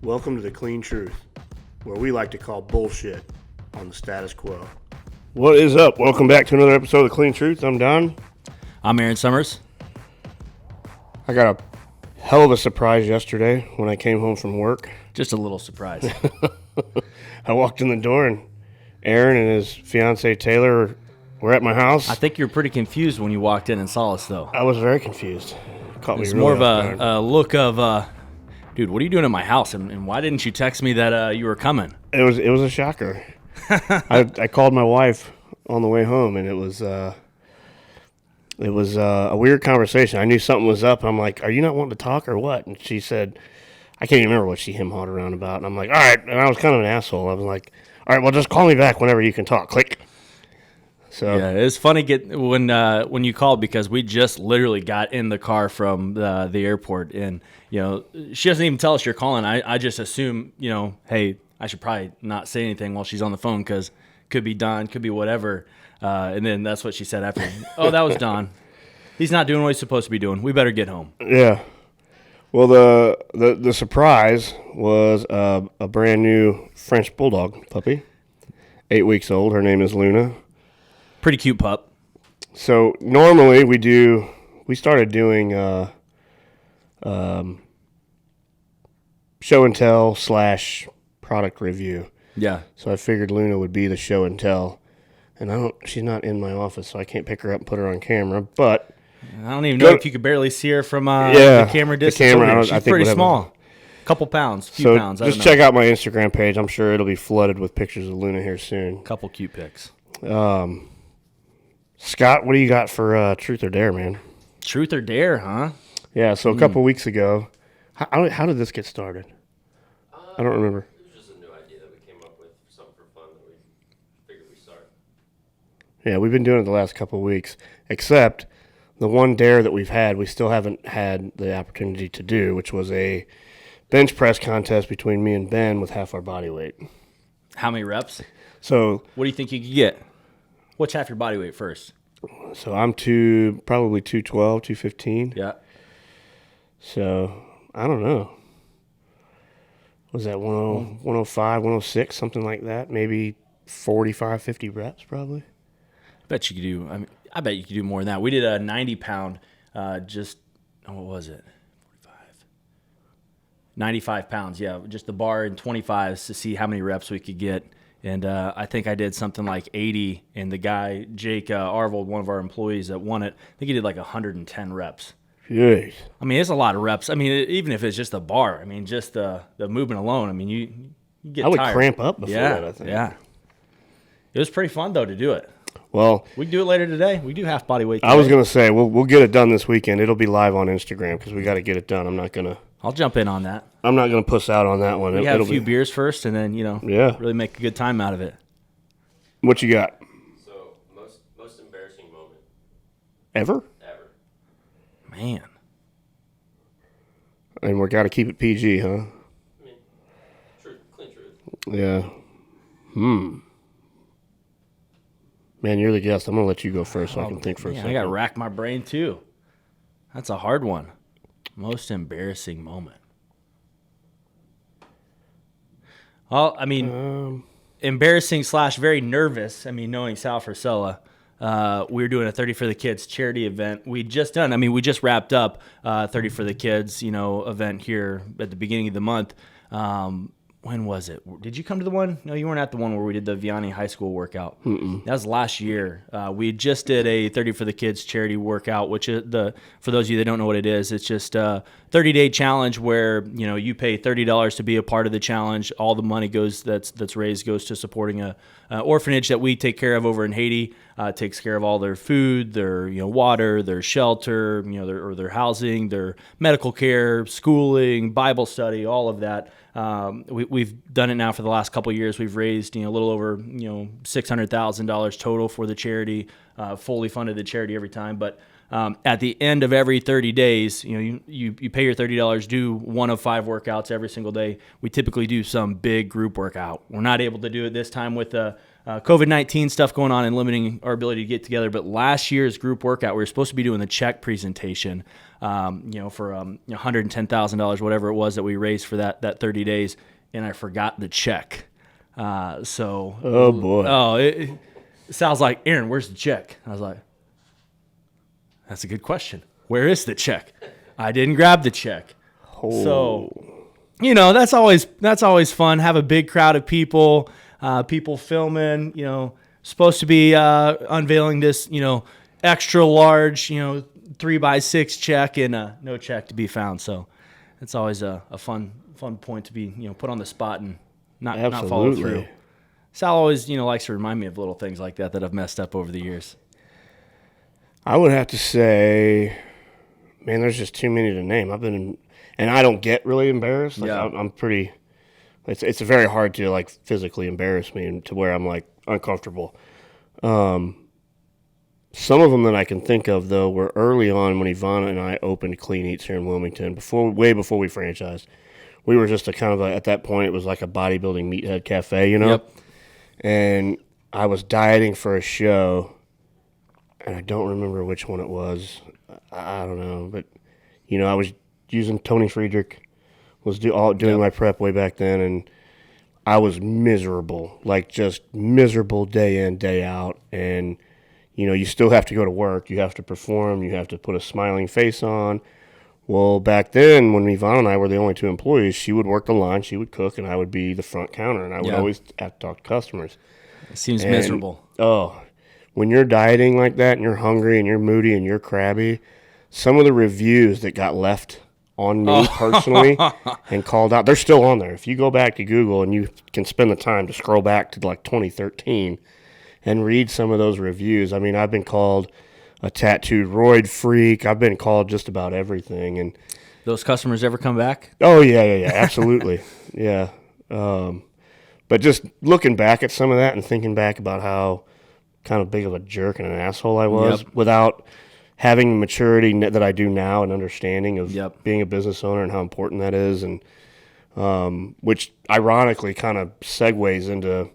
Welcome to the Clean Truth, where we like to call bullshit on the status quo. What is up? Welcome back to another episode of the Clean Truth. I'm Don. I'm Aaron Summers. I got a hell of a surprise yesterday when I came home from work. Just a little surprise. I walked in the door and Aaron and his fiancee Taylor were at my house. I think you're pretty confused when you walked in and saw us, though. I was very confused. Caught It's me more really of off guard. a look of, dude, what are you doing at my house? And why didn't you text me that you were coming? It was a shocker. I called my wife on the way home, and it was a weird conversation. I knew something was up. I'm like, "Are you not wanting to talk or what?" And she said, "I can't even remember what she him-hawed around about." And I'm like, "All right." And I was kind of an asshole. I was like, "All right, well, just call me back whenever you can talk." Click. So Yeah, it's funny when you called because we just literally got in the car from the airport, and she doesn't even tell us you're calling. I just assume hey, I should probably not say anything while she's on the phone because could be Don, could be whatever. And then that's what she said after. Oh, that was Don. He's not doing what he's supposed to be doing. We better get home. yeah. Well, the surprise was a brand new French bulldog puppy, 8 weeks old. Her name is Luna. Pretty cute pup. So normally we started doing show and tell / product review. Yeah. So I figured Luna would be the show and tell. And she's not in my office, so I can't pick her up and put her on camera. But I don't even know if you could barely see her from the camera distance. The camera, She's I think pretty whatever. small. Couple pounds, few So pounds. just check out my Instagram page. I'm sure it'll be flooded with pictures of Luna here soon. Couple cute pics. Scott, what do you got for Truth or Dare, man? Truth or Dare, huh? Yeah, so a couple weeks ago, how did this get started? I don't remember. It was just a new idea that we came up with, something for fun that we figured we'd start. Yeah, we've been doing it the last couple of weeks, except the one dare that we've had, we still haven't had the opportunity to do, which was a bench press contest between me and Ben with half our body weight. How many reps? So What do you think you could get? What's half your body weight first? I'm probably 212, 215. Yeah. So I don't know. Was that 105, 106, something like that? Maybe 45, 50 reps probably. Bet you could do. I bet you could do more than that. We did a 90-pound. What was it? 95 pounds. Yeah, just the bar and 25s to see how many reps we could get. And I think I did something like 80. And the guy Jake Arvold, one of our employees that won it, I think he did like 110 reps. Jeez. I mean, it's a lot of reps. I mean, even if it's just the bar, I mean, just the movement alone. I mean, you get I would tired. cramp up before that, I think. Yeah. It was pretty fun, though, to do it. Well, We can do it later today. We do half body weight today. I was going to say, we'll get it done this weekend. It'll be live on Instagram because we got to get it done. I'm not going in on that. to puss out on that one. We have a It'll few be, beers first and then, Yeah. really make a good time out of it. What you got? So, most embarrassing moment Ever? ever. Man. And we got to keep it PG, huh? I mean, clean truth. Yeah. Man, you're the guest. I'm going to let you go first so I can think for a Man, second. I got to rack my brain, too. That's a hard one. Most embarrassing moment. Well, I mean, embarrassing / very nervous. I mean, knowing Sal Frisella, we were doing a 30 for the Kids charity event. We just wrapped up 30 for the Kids, event here at the beginning of the month. When was it? Did you come to the one? No, you weren't at the one where we did the Vianney High School workout. That was last year. We just did a 30 for the Kids charity workout, which is for those of you that don't know what it is, it's just a 30-day challenge where you pay $30 to be a part of the challenge. All the money that's raised goes to supporting a orphanage that we take care of over in Haiti. Takes care of all their food, their water, their shelter, their housing, their medical care, schooling, Bible study, all of that. We've done it now for the last couple of years. We've raised a little over $600,000 total for the charity, fully funded the charity every time. But at the end of every 30 days, you pay your $30, do one of 5 workouts every single day. We typically do some big group workout. We're not able to do it this time with COVID-19 stuff going on and limiting our ability to get together. But last year's group workout, we were supposed to be doing the check presentation, for $110,000, whatever it was that we raised for that 30 days, and I forgot the check. Oh boy. It sounds like, Aaron, where's the check? I was like, that's a good question. Where is the check? I didn't grab the check. Oh. So, that's always fun. Have a big crowd of people, people filming, supposed to be unveiling this, extra large, 3x6 check, and no check to be found. So it's always a fun point to be, put on the spot and not follow through. Sal always, likes to remind me of little things like that I've messed up over the years. I would have to say, man, there's just too many to name. I've been in, and I don't get really embarrassed. Like, Yeah. I'm pretty. It's very hard to like physically embarrass me to where I'm like uncomfortable. Some of them that I can think of though were early on when Ivana and I opened Clean Eats here in Wilmington way before we franchised. We were just at that point it was like a bodybuilding meathead cafe, Yep. And I was dieting for a show, and I don't remember which one it was. I don't know, but I was using Tony Friedrich, was doing my prep way back then, and I was miserable, like just miserable day in, day out. And you still have to go to work, you have to perform, you have to put a smiling face on. Well, back then, when Ivana and I were the only two employees, she would work the line, she would cook, and I would be the front counter, and I would always have to talk to customers. It seems miserable. Oh, when you're dieting like that and you're hungry and you're moody and you're crabby, some of the reviews that got left on me personally and called out, they're still on there. If you go back to Google and you can spend the time to scroll back to like 2013 and read some of those reviews, I mean, I've been called a tattooed roid freak. I've been called just about everything. And Those customers ever come back? oh, yeah, absolutely. Yeah. But just looking back at some of that and thinking back about how kind of big of a jerk and an asshole I was without having the maturity that I do now and understanding of being a business owner and how important that is, and which ironically kind of segues into,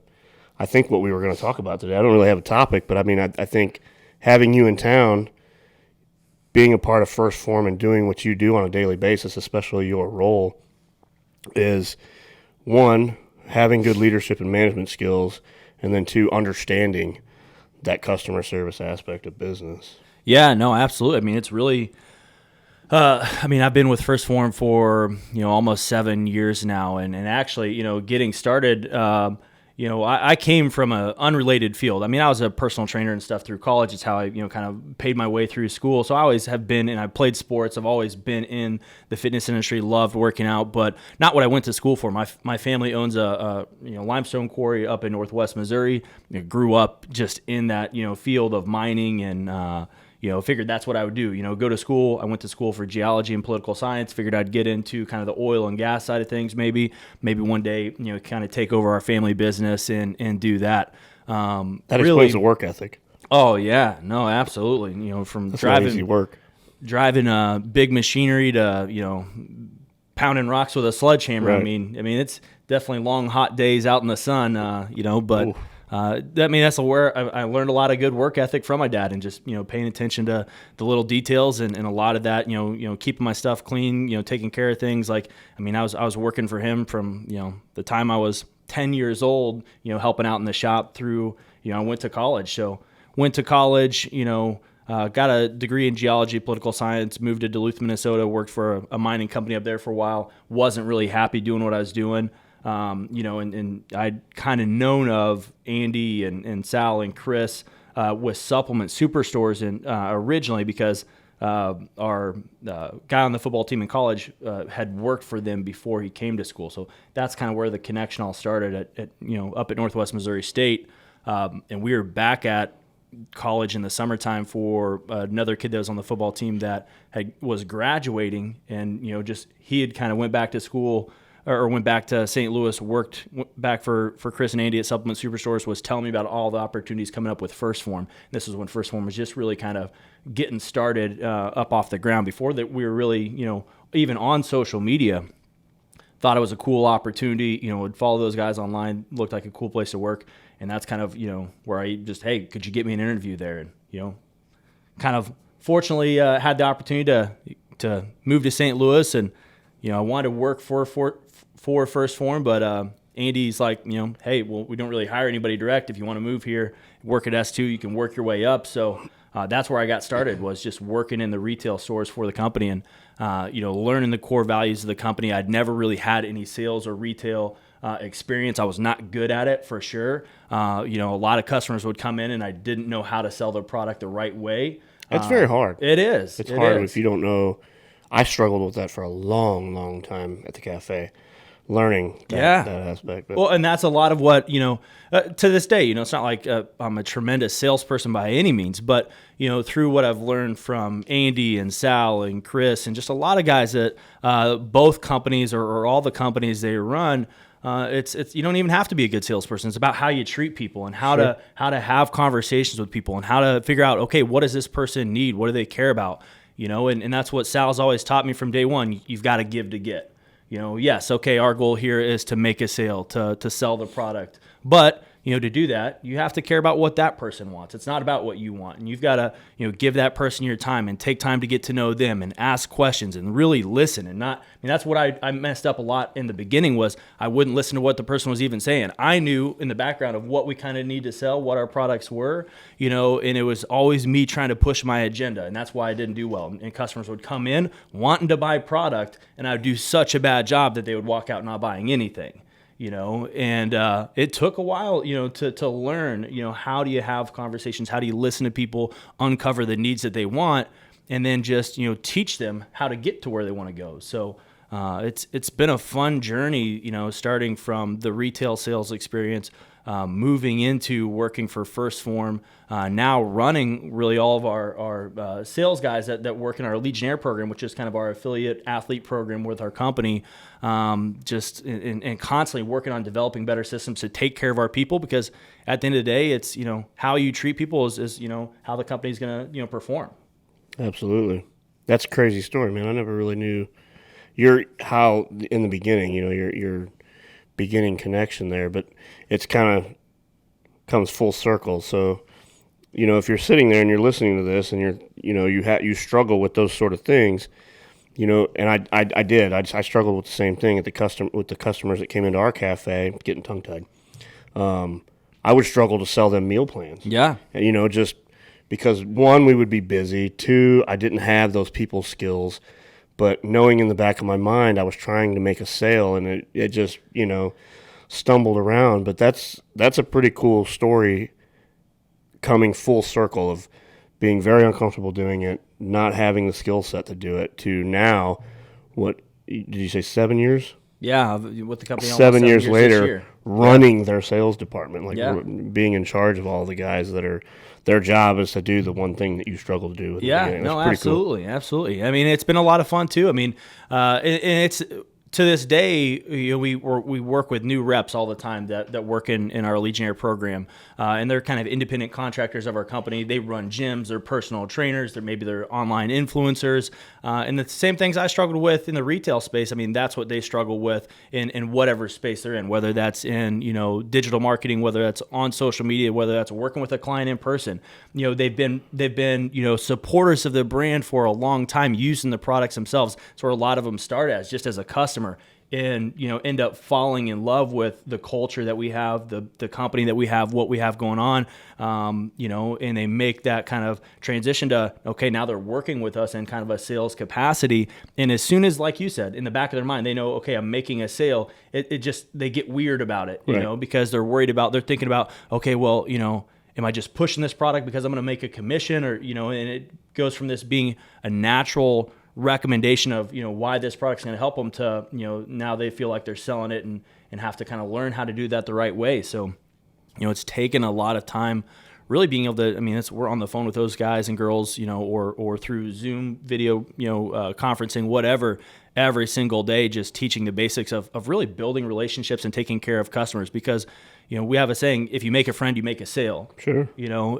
I think, what we were going to talk about today. I don't really have a topic, but I mean, I think having you in town, being a part of First Form and doing what you do on a daily basis, especially your role, is one, having good leadership and management skills, and then two, understanding that customer service aspect of business. Yeah, no, absolutely. I mean, it's really, I've been with First Form for, almost 7 years now. And actually, getting started, I came from an unrelated field. I mean, I was a personal trainer and stuff through college. It's how I, kind of paid my way through school. So I always have been, and I played sports. I've always been in the fitness industry, loved working out, but not what I went to school for. My family owns a limestone quarry up in Northwest Missouri. Grew up just in that, field of mining and, figured that's what I would do. Go to school. I went to school for geology and political science. Figured I'd get into kind of the oil and gas side of things. Maybe one day, kind of take over our family business and do that. That explains the work ethic. Oh yeah, no, absolutely. From That's not easy work. driving big machinery to pounding rocks with a sledgehammer. Right. I mean, it's definitely long, hot days out in the sun. But. Oof. That's where I learned a lot of good work ethic from my dad, and just paying attention to the little details and a lot of that keeping my stuff clean, taking care of things. Like, I mean, I was working for him from the time I was 10 years old, helping out in the shop through I went to college. So got a degree in geology, political science, moved to Duluth, Minnesota, worked for a mining company up there for a while. Wasn't really happy doing what I was doing. And I'd kind of known of Andy and Sal and Chris with supplement superstores originally because our guy on the football team in college had worked for them before he came to school. So that's kind of where the connection all started at up at Northwest Missouri State. And we were back at college in the summertime for another kid that was on the football team that was graduating, and he had kind of went back to school. Or went back to St. Louis, worked back for Chris and Andy at Supplement Superstores, was telling me about all the opportunities coming up with First Form. This was when First Form was just really kind of getting started up off the ground. Before that, we were really, even on social media. thought it was a cool opportunity, would follow those guys online, looked like a cool place to work. And that's kind of, where I just, hey, could you get me an interview there? And, kind of fortunately had the opportunity to move to St. Louis. And, I wanted to work for First Form, but Andy's like, hey, well, we don't really hire anybody direct. If you want to move here, work at S2, you can work your way up. So that's where I got started, was just working in the retail stores for the company and, learning the core values of the company. I'd never really had any sales or retail experience. I was not good at it for sure. A lot of customers would come in and I didn't know how to sell their product the right way. It's very hard. It is. It's hard if you don't know. I struggled with that for a long, long time at the cafe, learning that aspect. But. Well, and that's a lot of what, to this day, it's not like I'm a tremendous salesperson by any means, but, through what I've learned from Andy and Sal and Chris and just a lot of guys that both companies or all the companies they run, it's you don't even have to be a good salesperson. It's about how you treat people and how to have conversations with people and how to figure out, okay, what does this person need? What do they care about? And that's what Sal's always taught me from day one. You've got to give to get. Yes, okay, our goal here is to make a sale, to sell the product. But, to do that, you have to care about what that person wants. It's not about what you want. And you've got to, give that person your time and take time to get to know them and ask questions and really listen and not, that's what I messed up a lot in the beginning was I wouldn't listen to what the person was even saying. I knew in the background of what we kind of need to sell, what our products were, and it was always me trying to push my agenda. And that's why I didn't do well. And customers would come in wanting to buy product and I would do such a bad job that they would walk out not buying anything. And it took a while, to learn, how do you have conversations? How do you listen to people, uncover the needs that they want, and then just, teach them how to get to where they want to go. So it's been a fun journey, starting from the retail sales experience, moving into working for First Form, now running really all of our sales guys that work in our Legionnaire program, which is kind of our affiliate athlete program with our company, just and constantly working on developing better systems to take care of our people, because at the end of the day, it's, how you treat people is how the company's going to, perform. Absolutely. That's a crazy story, man. I never really knew how in the beginning, your beginning connection there, but it's kind of comes full circle. So, if you're sitting there and you're listening to this and you struggle with those sort of things, and I did. I struggled with the same thing with the customers that came into our cafe, getting tongue-tied. I would struggle to sell them meal plans. Yeah. And, just because, one, we would be busy. Two, I didn't have those people skills. But knowing in the back of my mind, I was trying to make a sale, and it just, stumbled around. But that's a pretty cool story coming full circle of being very uncomfortable doing it, not having the skill set to do it, to now, what did you say, 7 years? Yeah, with the company. 7 years later, running their sales department, being in charge of all the guys that are, their job is to do the one thing that you struggle to do. Absolutely, cool. Absolutely. It's been a lot of fun too. And it's to this day, we work with new reps all the time that work in our Legionnaire program, and they're kind of independent contractors of our company. They run gyms, they're personal trainers, they're online influencers, and the same things I struggled with in the retail space. That's what they struggle with in whatever space they're in, whether that's in digital marketing, whether that's on social media, whether that's working with a client in person. They've been supporters of the brand for a long time, using the products themselves. That's where a lot of them start as just as a customer. And end up falling in love with the culture that we have, the company that we have, what we have going on, and they make that kind of transition to, okay, now they're working with us in kind of a sales capacity. And as soon as, like you said, in the back of their mind, they know, okay, I'm making a sale, they get weird about it, because they're thinking about, okay, well, am I just pushing this product because I'm going to make a commission, or, and it goes from this being a natural recommendation of why this product's going to help them to now they feel like they're selling it and have to kind of learn how to do that the right way. So it's taken a lot of time really being able to, I mean, we're on the phone with those guys and girls, or through Zoom video, conferencing, whatever, every single day, just teaching the basics of really building relationships and taking care of customers. Because, we have a saying, if you make a friend, you make a sale. Sure.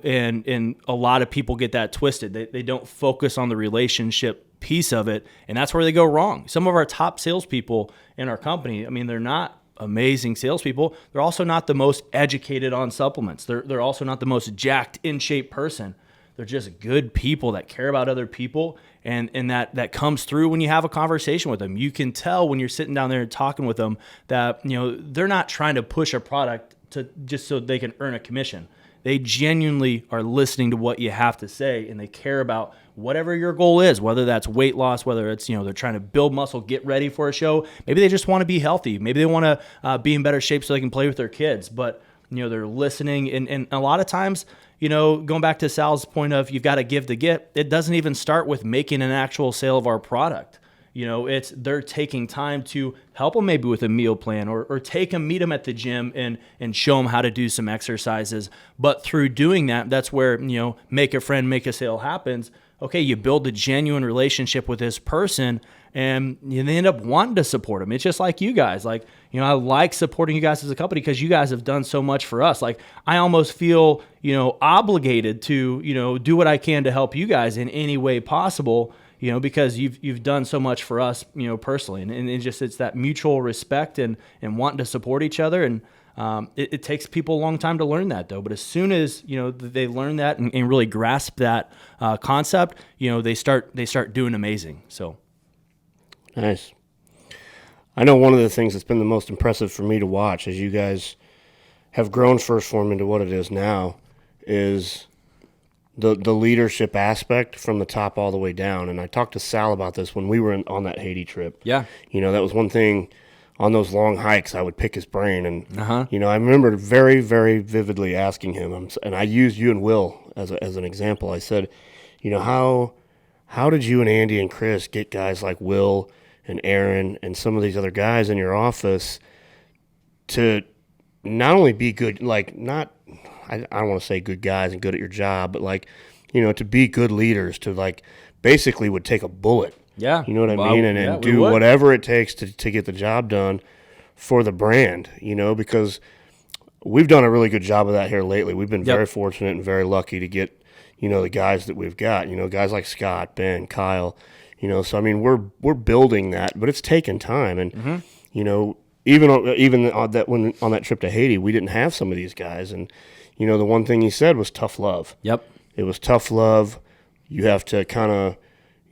And a lot of people get that twisted. They don't focus on the relationship piece of it, and that's where they go wrong. Some of our top salespeople in our company, I mean, they're not amazing salespeople. They're also not the most educated on supplements. They're also not the most jacked, in shape person. They're just good people that care about other people, and that comes through when you have a conversation with them. You can tell when you're sitting down there and talking with them that they're not trying to push a product to just so they can earn a commission. They genuinely are listening to what you have to say, and they care about whatever your goal is, whether that's weight loss, whether it's, they're trying to build muscle, get ready for a show. Maybe they just want to be healthy. Maybe they want to be in better shape so they can play with their kids. But, they're listening. And a lot of times, going back to Sal's point of you've got to give to get, it doesn't even start with making an actual sale of our product. They're taking time to help them maybe with a meal plan or take them, meet them at the gym and show them how to do some exercises. But through doing that, that's where, make a friend, make a sale happens. Okay, you build a genuine relationship with this person and they end up wanting to support them. It's just like you guys. Like, I like supporting you guys as a company because you guys have done so much for us. Like, I almost feel, obligated to, do what I can to help you guys in any way possible. Because you've done so much for us, personally, and it's that mutual respect and wanting to support each other. And it takes people a long time to learn that, though. But as soon as they learn that and really grasp that concept, they start doing amazing. So nice. I know one of the things that's been the most impressive for me to watch as you guys have grown First Form into what it is now is the leadership aspect from the top all the way down. And I talked to Sal about this when we were on that Haiti trip. Yeah. That was one thing on those long hikes. I would pick his brain. And, I remember very, very vividly asking him, and I used you and Will as an example. I said, how did you and Andy and Chris get guys like Will and Aaron and some of these other guys in your office to not only be good, like I don't want to say good guys and good at your job, but to be good leaders, to basically would take a bullet. Yeah. You know what I mean? And do whatever it takes to get the job done for the brand, because we've done a really good job of that here lately. We've been very fortunate and very lucky to get, the guys that we've got, guys like Scott, Ben, Kyle, so I mean, we're building that, but it's taken time. And, even on that trip to Haiti, we didn't have some of these guys. And, the one thing he said was tough love. Yep. It was tough love. You have to kind of,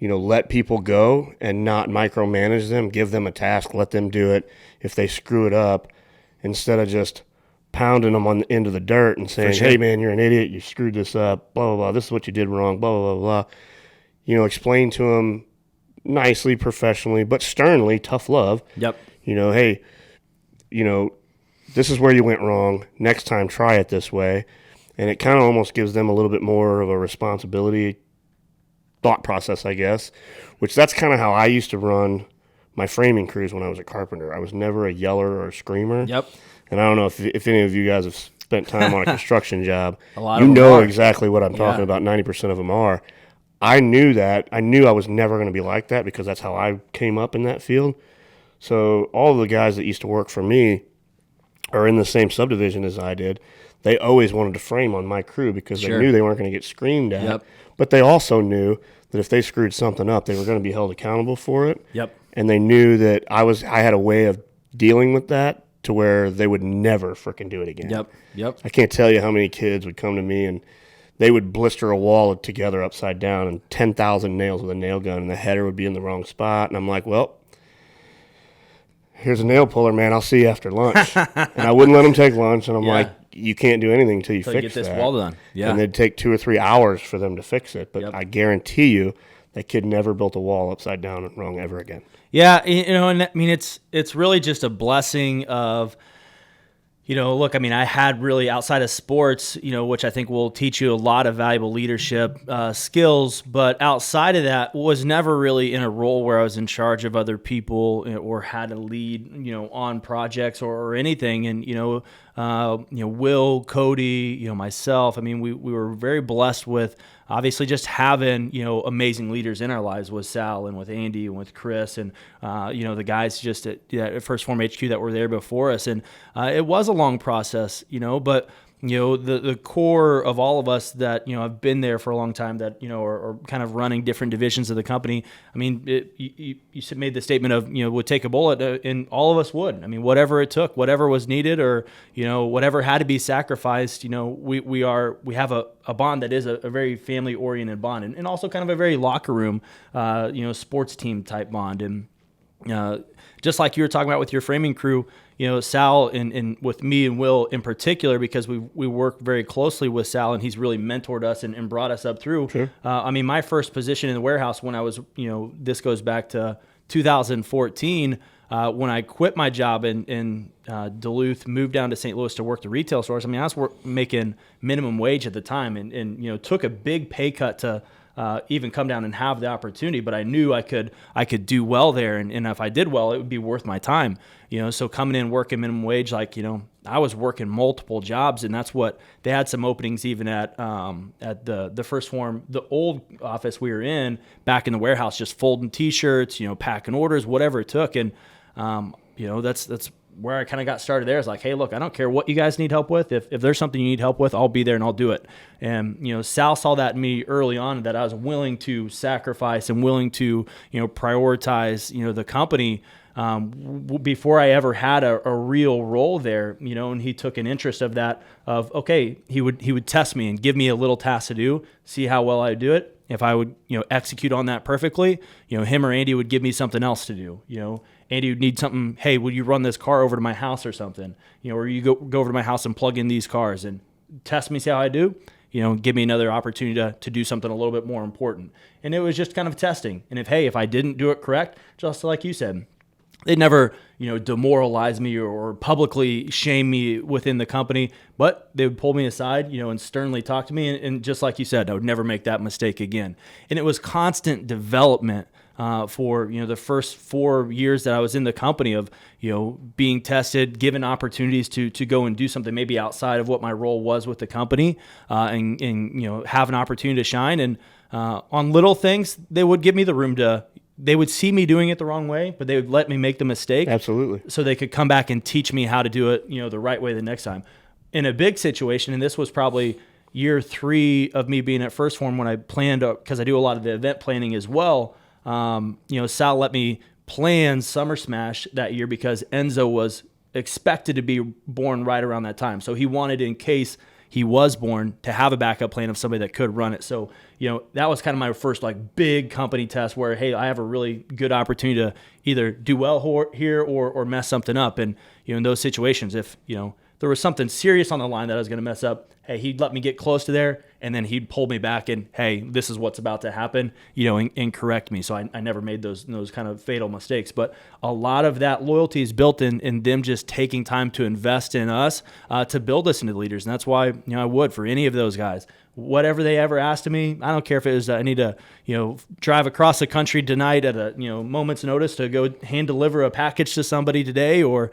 let people go and not micromanage them, give them a task, let them do it. If they screw it up, instead of just pounding them into the dirt and saying, hey, man, you're an idiot, you screwed this up, blah, blah, blah, this is what you did wrong, blah, blah, blah, blah. Explain to them nicely, professionally, but sternly, tough love. Yep. Hey, this is where you went wrong. Next time, try it this way. And it kind of almost gives them a little bit more of a responsibility thought process, I guess, which that's kind of how I used to run my framing crews when I was a carpenter. I was never a yeller or a screamer. Yep. And I don't know if any of you guys have spent time on a construction job. A lot of them are. Exactly what I'm talking about. 90% of them are. I knew that. I knew I was never going to be like that because that's how I came up in that field. So all of the guys that used to work for me are in the same subdivision as I did. They always wanted to frame on my crew because they knew they weren't going to get screamed at. Yep. But they also knew that if they screwed something up, they were going to be held accountable for it. Yep. And they knew that I had a way of dealing with that to where they would never freaking do it again. Yep. I can't tell you how many kids would come to me and they would blister a wall together upside down and 10,000 nails with a nail gun, and the header would be in the wrong spot. And I'm like, well, here's a nail puller, man. I'll see you after lunch. And I wouldn't let them take lunch. And I'm like, you can't do anything until you fix get this that. wall done. Yeah. And it'd take 2 or 3 hours for them to fix it. But I guarantee you that kid never built a wall upside down and wrong ever again. Yeah, and I mean, it's really just a blessing of, Look, I mean, I had really outside of sports, which I think will teach you a lot of valuable leadership skills. But outside of that, was never really in a role where I was in charge of other people or had to lead, on projects or anything. And, Will, Cody, myself, I mean, we were very blessed with obviously just having, amazing leaders in our lives with Sal and with Andy and with Chris and, the guys just at First Form HQ that were there before us. And it was a long process, but the core of all of us that, have been there for a long time that, are kind of running different divisions of the company. I mean, you made the statement of, would take a bullet, and all of us would. I mean, whatever it took, whatever was needed, or, whatever had to be sacrificed, we have a bond that is a very family oriented bond and also kind of a very locker room, sports team type bond. And, just like you were talking about with your framing crew, Sal and with me and Will in particular, because we work very closely with Sal and he's really mentored us and brought us up through. Sure. I mean, my first position in the warehouse when I was, this goes back to 2014, when I quit my job in Duluth, moved down to St. Louis to work the retail stores. I mean, I was making minimum wage at the time and took a big pay cut to even come down and have the opportunity, but I knew I could do well there, and if I did well, it would be worth my time. So coming in working minimum wage, I was working multiple jobs, and that's what they had some openings even at the First Form, the old office we were in back in the warehouse, just folding T-shirts, packing orders, whatever it took, and that's where I kind of got started there. Is like, hey, look, I don't care what you guys need help with. If there's something you need help with, I'll be there and I'll do it. And, Sal saw that in me early on, that I was willing to sacrifice and willing to, prioritize, the company before I ever had a real role there, and he took an interest of that of, okay, he would test me and give me a little task to do, see how well I do it. If I would, execute on that perfectly, him or Andy would give me something else to do, Andy would need something. Hey, would you run this car over to my house or something? Or you go over to my house and plug in these cars and test me, see how I do. Give me another opportunity to do something a little bit more important. And it was just kind of testing. And if I didn't do it correct, just like you said, they'd never, demoralize me or publicly shame me within the company, but they would pull me aside, and sternly talk to me. And just like you said, I would never make that mistake again. And it was constant development for, the first 4 years that I was in the company of, being tested, given opportunities to go and do something maybe outside of what my role was with the company, and have an opportunity to shine. And on little things, they would give me the room they would see me doing it the wrong way, but they would let me make the mistake. Absolutely. So they could come back and teach me how to do it, the right way the next time. In a big situation, and this was probably year 3 of me being at First Form when I planned, because I do a lot of the event planning as well. Sal let me plan Summer Smash that year because Enzo was expected to be born right around that time. So he wanted, in case he was born, to have a backup plan of somebody that could run it. So, that was kind of my first big company test where, hey, I have a really good opportunity to either do well here or mess something up. And, in those situations, if, there was something serious on the line that I was going to mess up, hey, he'd let me get close to there, and then he'd pull me back and, hey, this is what's about to happen, and correct me. So I never made those kind of fatal mistakes. But a lot of that loyalty is built in them just taking time to invest in us to build us into leaders. And that's why, I would, for any of those guys, whatever they ever asked of me, I don't care if it was I need to, drive across the country tonight at a, moment's notice to go hand deliver a package to somebody today, or,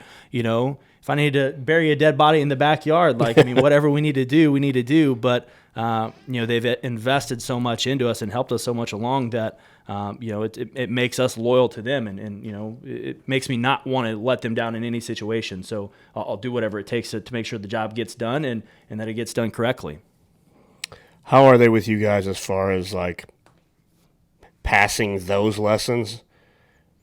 if I need to bury a dead body in the backyard, whatever we need to do. But, they've invested so much into us and helped us so much along that, it makes us loyal to them. And it makes me not want to let them down in any situation. So I'll do whatever it takes to make sure the job gets done and that it gets done correctly. How are they with you guys as far as passing those lessons,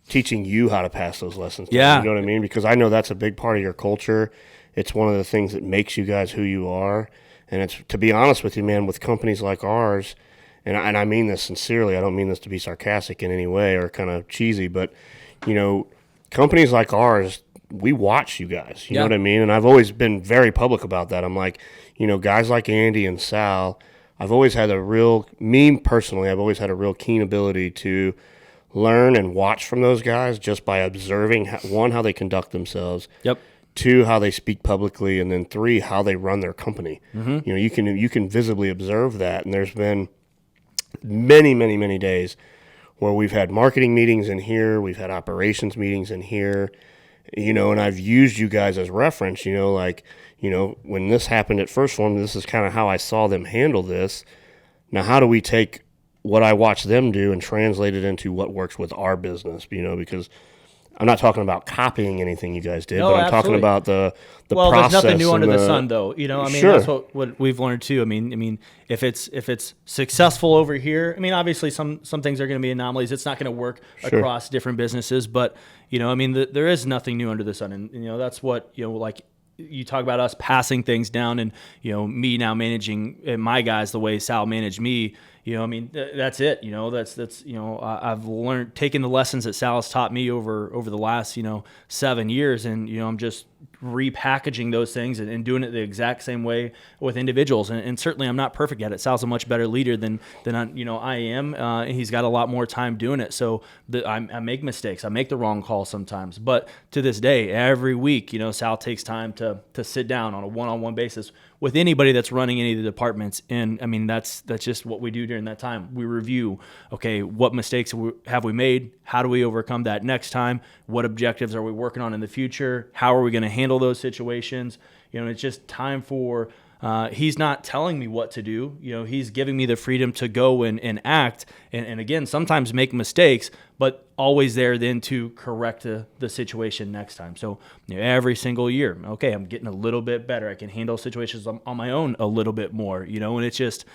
teaching you how to pass those lessons? Yeah. You know what I mean? Because I know that's a big part of your culture. It's one of the things that makes you guys who you are. And it's, to be honest with you, man, with companies like ours, and I mean this sincerely, I don't mean this to be sarcastic in any way or kind of cheesy, but, companies like ours, we watch you guys. You know what I mean? And I've always been very public about that. I'm like, guys like Andy and Sal, I've always had me personally, I've always had a real keen ability to learn and watch from those guys just by observing, how they conduct themselves. Yep. 2, how they speak publicly, and then 3, how they run their company. You know, you can visibly observe that, and there's been many days where we've had marketing meetings in here, we've had operations meetings in here, you know, and I've used you guys as reference, you know, like, you know, when this happened at First Form, this is kind of how I saw them handle this. Now, how do we take what I watched them do and translate it into what works with our business, you know, because I'm not talking about copying anything you guys did, No, but I'm talking absolutely. about the Well, process. there's nothing new under the and sun, though. You know, I mean, Sure. that's what we've learned too. I mean, if it's successful over here, I mean, obviously some things are going to be anomalies. It's not going to work Sure. across different businesses, but you know, I mean, there is nothing new under the sun, and you know, that's what, you know, like you talk about us passing things down, and you know, me now managing my guys the way Sal managed me. You know, I mean, that's it. You know, that's you know, I've learned, taking the lessons that Sal has taught me over the last, you know, 7 years, and you know, I'm just repackaging those things and doing it the exact same way with individuals. And certainly, I'm not perfect at it. Sal's a much better leader than I am. And he's got a lot more time doing it. So I make mistakes. I make the wrong call sometimes. But to this day, every week, you know, Sal takes time to sit down on a one-on-one basis with anybody that's running any of the departments. And I mean, that's just what we do during that time. We review, okay, what mistakes have we made? How do we overcome that next time? What objectives are we working on in the future? How are we going to handle those situations? You know, it's just time for, he's not telling me what to do. You know, he's giving me the freedom to go and act. And again, sometimes make mistakes, but always there then to correct the situation next time. So you know, every single year, okay, I'm getting a little bit better. I can handle situations on my own a little bit more, you know, and it's just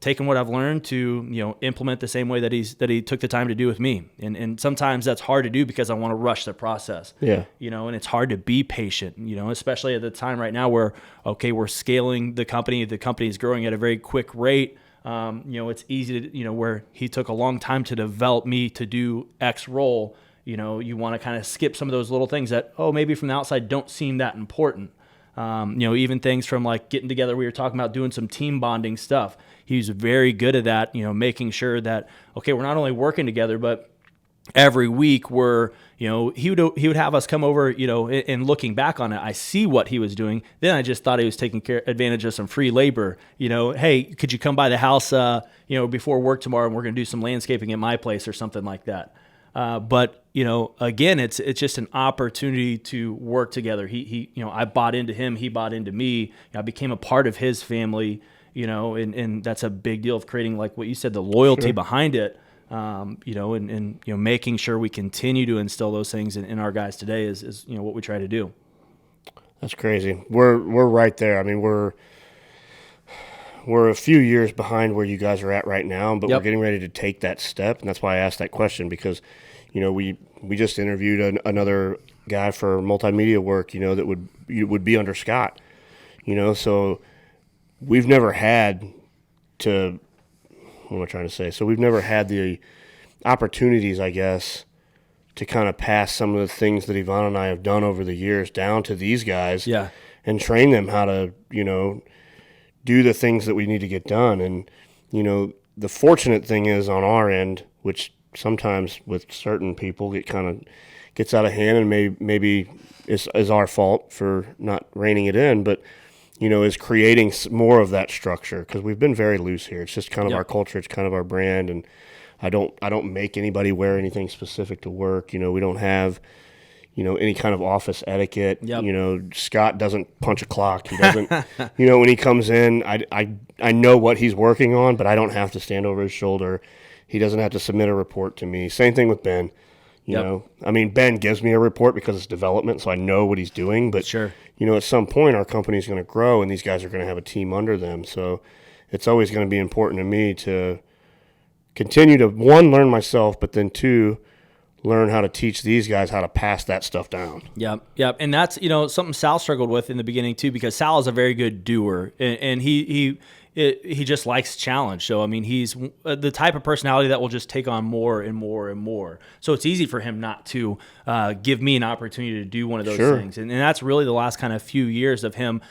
taking what I've learned to, you know, implement the same way that he took the time to do with me. And sometimes that's hard to do because I want to rush the process. Yeah. You know, and it's hard to be patient, you know, especially at the time right now where, okay, we're scaling the company is growing at a very quick rate. You know, it's easy to, you know, where he took a long time to develop me to do X role, you know, you want to kind of skip some of those little things that, oh, maybe from the outside don't seem that important. You know, even things from like getting together, we were talking about doing some team bonding stuff. He's very good at that, you know, making sure that, okay, we're not only working together, but every week we're, you know, he would have us come over, you know, and looking back on it, I see what he was doing. Then I just thought he was taking advantage of some free labor. You know, hey, could you come by the house, you know, before work tomorrow, and we're going to do some landscaping at my place or something like that. But you know, again, it's just an opportunity to work together. He, you know, I bought into him, he bought into me. You know, I became a part of his family. You know, and that's a big deal of creating, like what you said, the loyalty behind it. You know, and you know, making sure we continue to instill those things in our guys today is you know what we try to do. That's crazy. We're right there. I mean, we're a few years behind where you guys are at right now, but we're getting ready to take that step, and that's why I asked that question, because you know, we just interviewed another guy for multimedia work, you know, that would be under Scott, you know, so we've never had to, what am I trying to say? So we've never had the opportunities, I guess, to kind of pass some of the things that Yvonne and I have done over the years down to these guys, and train them how to, you know, do the things that we need to get done. And, you know, the fortunate thing is on our end, which sometimes with certain people gets out of hand, and maybe is our fault for not reining it in, but you know, is creating more of that structure, because we've been very loose here. It's just kind of our culture. It's kind of our brand, and I don't make anybody wear anything specific to work. You know, we don't have, you know, any kind of office etiquette. You know, Scott doesn't punch a clock. He doesn't, you know, when he comes in, I know what he's working on, but I don't have to stand over his shoulder. He doesn't have to submit a report to me. Same thing with Ben. You know, I mean, Ben gives me a report because it's development, so I know what he's doing. But, you know, at some point our company's going to grow, and these guys are going to have a team under them. So it's always going to be important to me to continue to, one, learn myself, but then two, learn how to teach these guys how to pass that stuff down. Yep. And that's, you know, something Sal struggled with in the beginning too, because Sal is a very good doer, and he just likes challenge. So, I mean, he's the type of personality that will just take on more and more and more. So it's easy for him not to give me an opportunity to do one of those things. And that's really the last kind of few years of him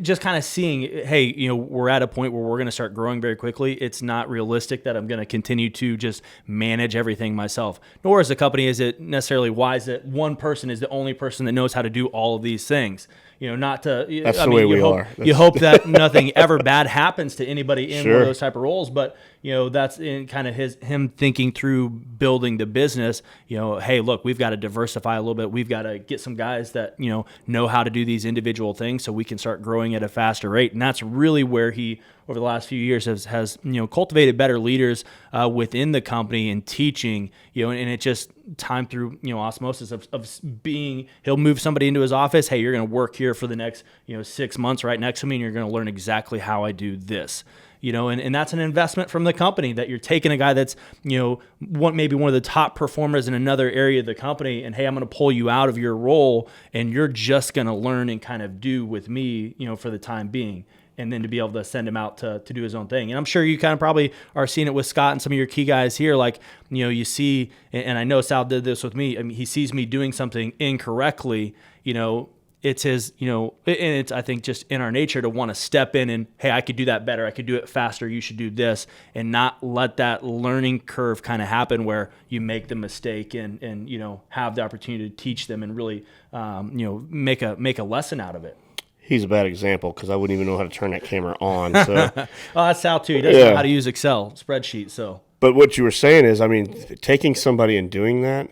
just kind of seeing, hey, we're at a point where we're going to start growing very quickly. It's not realistic that I'm going to continue to just manage everything myself. Nor as a company is it necessarily wise that one person is the only person that knows how to do all of these things. Not to. That's the way we are. You hope that nothing ever bad happens to anybody in one Sure. of those type of roles, but that's in kind of him thinking through building the business. Hey, look, we've got to diversify a little bit. We've got to get some guys that know how to do these individual things, so we can start growing at a faster rate. And that's really where he, over the last few years, has cultivated better leaders within the company and teaching. And it just time through osmosis of being. He'll move somebody into his office. Hey, you're going to work here for the next 6 months right next to me, and you're going to learn exactly how I do this. And that's an investment from the company, that you're taking a guy that's, maybe one of the top performers in another area of the company, and hey, I'm going to pull you out of your role, and you're just going to learn and kind of do with me, for the time being, and then to be able to send him out to do his own thing. And I'm sure you kind of probably are seeing it with Scott and some of your key guys here. Like, you see, and I know Sal did this with me. I mean, he sees me doing something incorrectly, it's his, and it's, I think, just in our nature to want to step in and, hey, I could do that better. I could do it faster. You should do this, and not let that learning curve kind of happen where you make the mistake and have the opportunity to teach them and really, make a lesson out of it. He's a bad example because I wouldn't even know how to turn that camera on. So. Oh, that's Sal too. He doesn't know how to use Excel spreadsheet. So. But what you were saying is, I mean, taking somebody and doing that,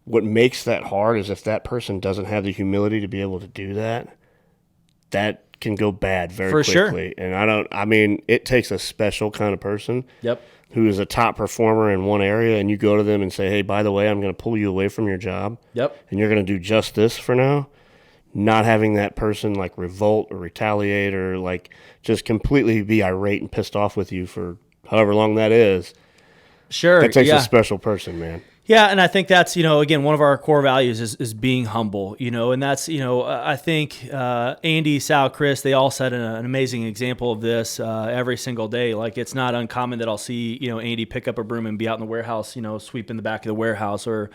what makes that hard is if that person doesn't have the humility to be able to do that, that can go bad very quickly. Sure. And it takes a special kind of person. Yep. Who is a top performer in one area, and you go to them and say, hey, by the way, I'm going to pull you away from your job. Yep. And you're going to do just this for now. Not having that person like revolt or retaliate or like just completely be irate and pissed off with you for however long that is. Sure. That takes a special person, man. Yeah, and I think that's, again, one of our core values is being humble, and that's, I think Andy, Sal, Chris, they all set an amazing example of this every single day. Like, it's not uncommon that I'll see, Andy pick up a broom and be out in the warehouse, sweeping the back of the warehouse, or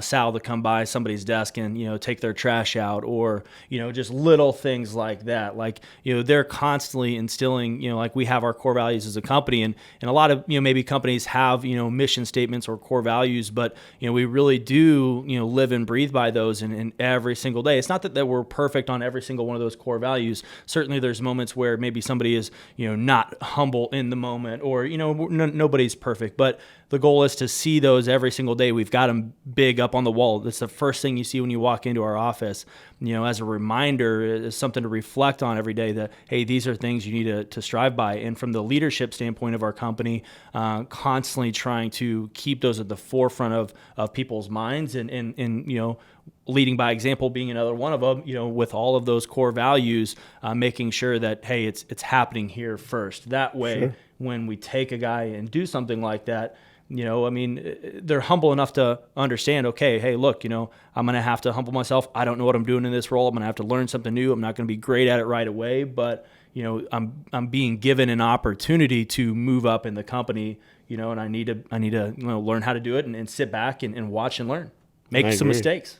Sal to come by somebody's desk and, take their trash out, or, just little things like that. Like, they're constantly instilling, like we have our core values as a company, and a lot of, maybe companies have, mission statements or core values, but we really do, live and breathe by those in every single day. It's not that we're perfect on every single one of those core values. Certainly there's moments where maybe somebody is, not humble in the moment, or, nobody's perfect, but the goal is to see those every single day. We've got them big up on the wall. That's the first thing you see when you walk into our office, as a reminder, is something to reflect on every day, that, hey, these are things you need to strive by. And from the leadership standpoint of our company, constantly trying to keep those at the forefront of people's minds, and leading by example being another one of them, with all of those core values, making sure that, hey, it's happening here first. That way, sure, when we take a guy and do something like that, they're humble enough to understand, okay, hey, look, I'm going to have to humble myself. I don't know what I'm doing in this role. I'm going to have to learn something new. I'm not going to be great at it right away, but, I'm being given an opportunity to move up in the company, and I need to learn how to do it, and sit back and watch and learn, make some mistakes.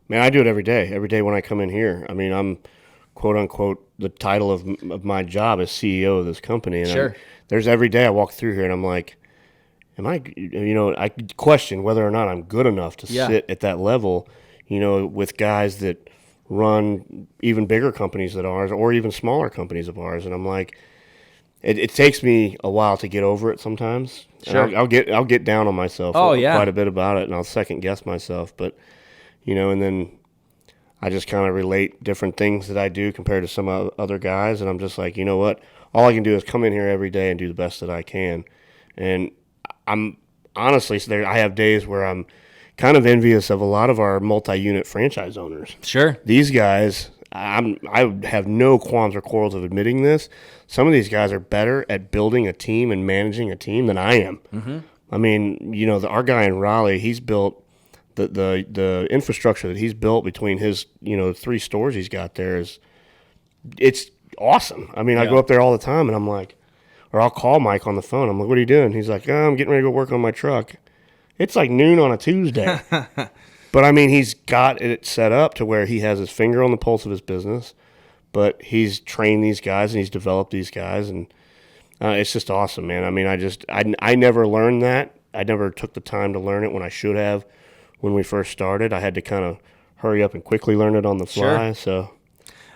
Man, I do it every day. Every day when I come in here. I mean, I'm quote unquote, the title of my job is CEO of this company. And sure. There's every day I walk through here and I'm like, I question whether or not I'm good enough to sit at that level, with guys that run even bigger companies than ours, or even smaller companies of ours. And I'm like, it takes me a while to get over it sometimes. Sure. And I'll get down on myself quite a bit about it, and I'll second guess myself. But, and then I just kind of relate different things that I do compared to some other guys. And I'm just like, you know what? All I can do is come in here every day and do the best that I can. And I'm honestly, I have days where I'm kind of envious of a lot of our multi-unit franchise owners. Sure. These guys, I have no qualms or quarrels of admitting this. Some of these guys are better at building a team and managing a team than I am. Mm-hmm. I mean, our guy in Raleigh, he's built the infrastructure that he's built between his, 3 stores he's got there it's awesome. I mean, I go up there all the time and I'm like, or I'll call Mike on the phone. I'm like, what are you doing? He's like, I'm getting ready to go work on my truck. It's like noon on a Tuesday. But, I mean, he's got it set up to where he has his finger on the pulse of his business, but he's trained these guys and he's developed these guys, and it's just awesome, man. I mean, I never learned that. I never took the time to learn it when I should have. When we first started, I had to kind of hurry up and quickly learn it on the fly. Sure. So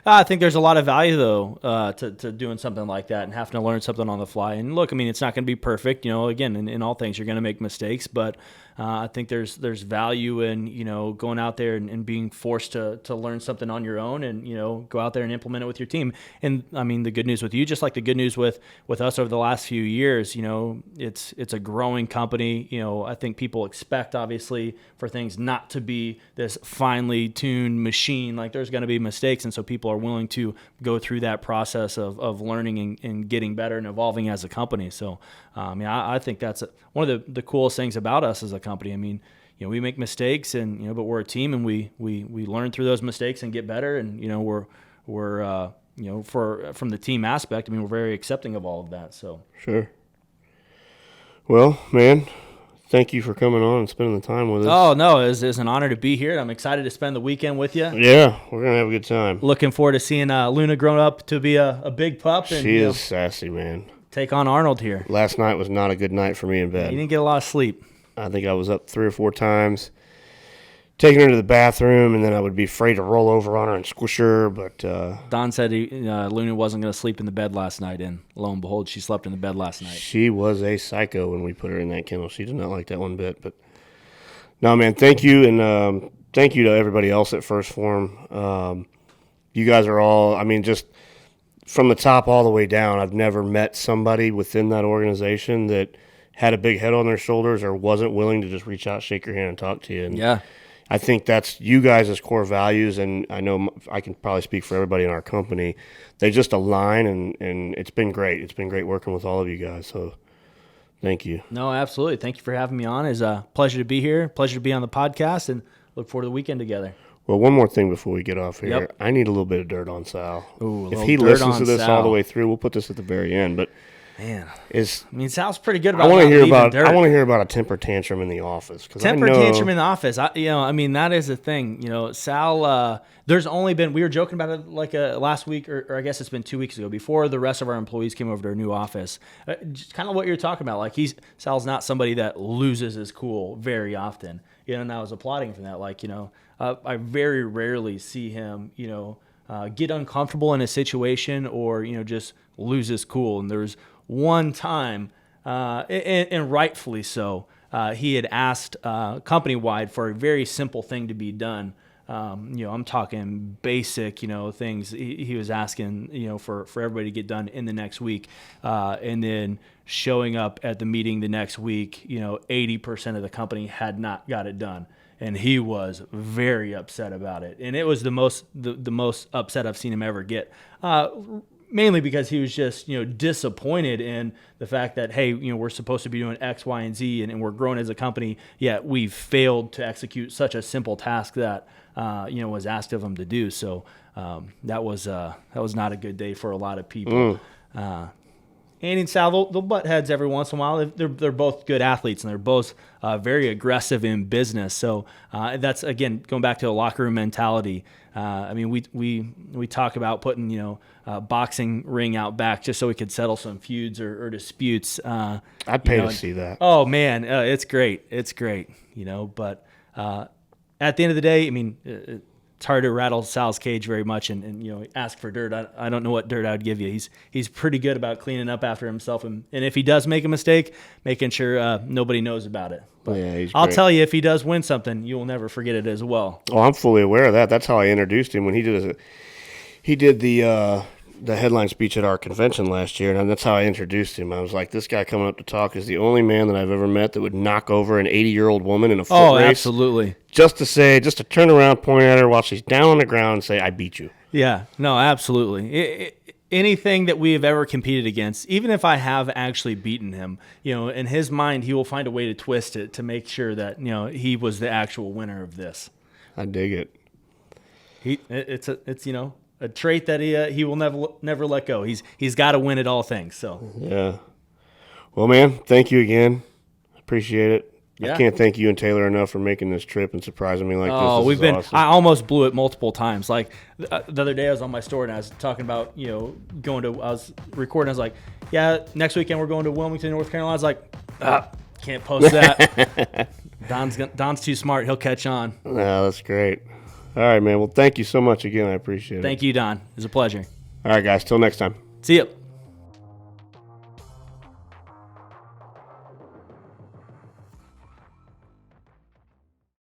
I think there's a lot of value, though, to doing something like that and having to learn something on the fly. And look, I mean, it's not going to be perfect. Again, in all things, you're going to make mistakes. But I think there's value in, going out there and being forced to learn something on your own and, go out there and implement it with your team. And, I mean, the good news with you, just like the good news with us over the last few years, it's a growing company. I think people expect, obviously, for things not to be this finely tuned machine. Like, there's going to be mistakes. And so people are willing to go through that process of learning and getting better and evolving as a company. So, I think that's one of the coolest things about us as a company. I mean, we make mistakes and, but we're a team and we learn through those mistakes and get better. And, we're from the team aspect, I mean, we're very accepting of all of that. So sure. Well, man, thank you for coming on and spending the time with us. Oh, no, it's an honor to be here. I'm excited to spend the weekend with you. Yeah, we're going to have a good time. Looking forward to seeing Luna grow up to be a big pup. And, she is sassy, man. Take on Arnold here. Last night was not a good night for me in bed. You didn't get a lot of sleep. I think I was up 3 or 4 times, taking her to the bathroom, and then I would be afraid to roll over on her and squish her. But Don said Luna wasn't going to sleep in the bed last night, and lo and behold, she slept in the bed last night. She was a psycho when we put her in that kennel. She did not like that one bit. But no, man, thank you, and thank you to everybody else at First Form. You guys are all, I mean, just from the top all the way down, I've never met somebody within that organization that had a big head on their shoulders or wasn't willing to just reach out, shake your hand, and talk to you. And yeah. I think that's you guys' core values, and I know I can probably speak for everybody in our company. They just align, and it's been great. It's been great working with all of you guys, so thank you. No, absolutely. Thank you for having me on. It's a pleasure to be here, pleasure to be on the podcast, and look forward to the weekend together. Well, one more thing before we get off here. Yep. I need a little bit of dirt on Sal. Ooh, if he listens to this all the way through, we'll put this at the very end. But man, I mean, Sal's pretty good about. I want to hear about. Dirt. I want to hear about a temper tantrum in the office. Temper tantrum in the office. I mean, that is the thing. Sal. There's only been. We were joking about it like last week, or I guess it's been 2 weeks ago, before the rest of our employees came over to our new office. Just kind of what you're talking about. Like Sal's not somebody that loses his cool very often. And I was applauding for that. Like I very rarely see him. Get uncomfortable in a situation or just lose his cool. And there's one time, and rightfully so, he had asked company-wide for a very simple thing to be done. I'm talking basic, things he was asking, for everybody to get done in the next week. And then showing up at the meeting the next week, 80% of the company had not got it done. And he was very upset about it. And it was the most upset I've seen him ever get. Mainly because he was just, disappointed in the fact that, hey, we're supposed to be doing X, Y, and Z, and we're growing as a company, yet we've failed to execute such a simple task that, was asked of him to do. So that was not a good day for a lot of people. Andy and Sal, they'll butt heads every once in a while. They're both good athletes, and they're both very aggressive in business. So that's, again, going back to a locker room mentality. I mean, we talk about putting, a boxing ring out back just so we could settle some feuds or disputes. I'd pay to see that. Oh, man, it's great. It's great, But at the end of the day, I mean, it's hard to rattle Sal's cage very much and ask for dirt. I don't know what dirt I would give you. He's pretty good about cleaning up after himself, and if he does make a mistake, making sure nobody knows about it. But yeah, he's I'll great. tell you, if he does win something, you will never forget it as well. Oh, I'm fully aware of that. That's how I introduced him when he did the headline speech at our convention last year, and that's how I introduced him. I was like, this guy coming up to talk is the only man that I've ever met that would knock over an 80-year-old woman in a foot race. Absolutely. Just to turn around, point at her while she's down on the ground and say, I beat you. Yeah, no, absolutely. Anything that we have ever competed against, even if I have actually beaten him, in his mind, he will find a way to twist it to make sure that, he was the actual winner of this. I dig it. It's a trait that he will never let go. He's got to win at all things. So yeah. Well, man, thank you again. Appreciate it. Yeah. I can't thank you and Taylor enough for making this trip and surprising me like this. Oh, This we've is been. awesome. I almost blew it multiple times. Like the other day, I was on my story and I was talking about going to. I was recording. I was like, "Yeah, next weekend we're going to Wilmington, North Carolina." I was like, "Can't post that." Don's too smart. He'll catch on. No, that's great. All right, man. Well, thank you so much again. I appreciate it. Thank you, Don. It was a pleasure. All right, guys. Till next time. See ya.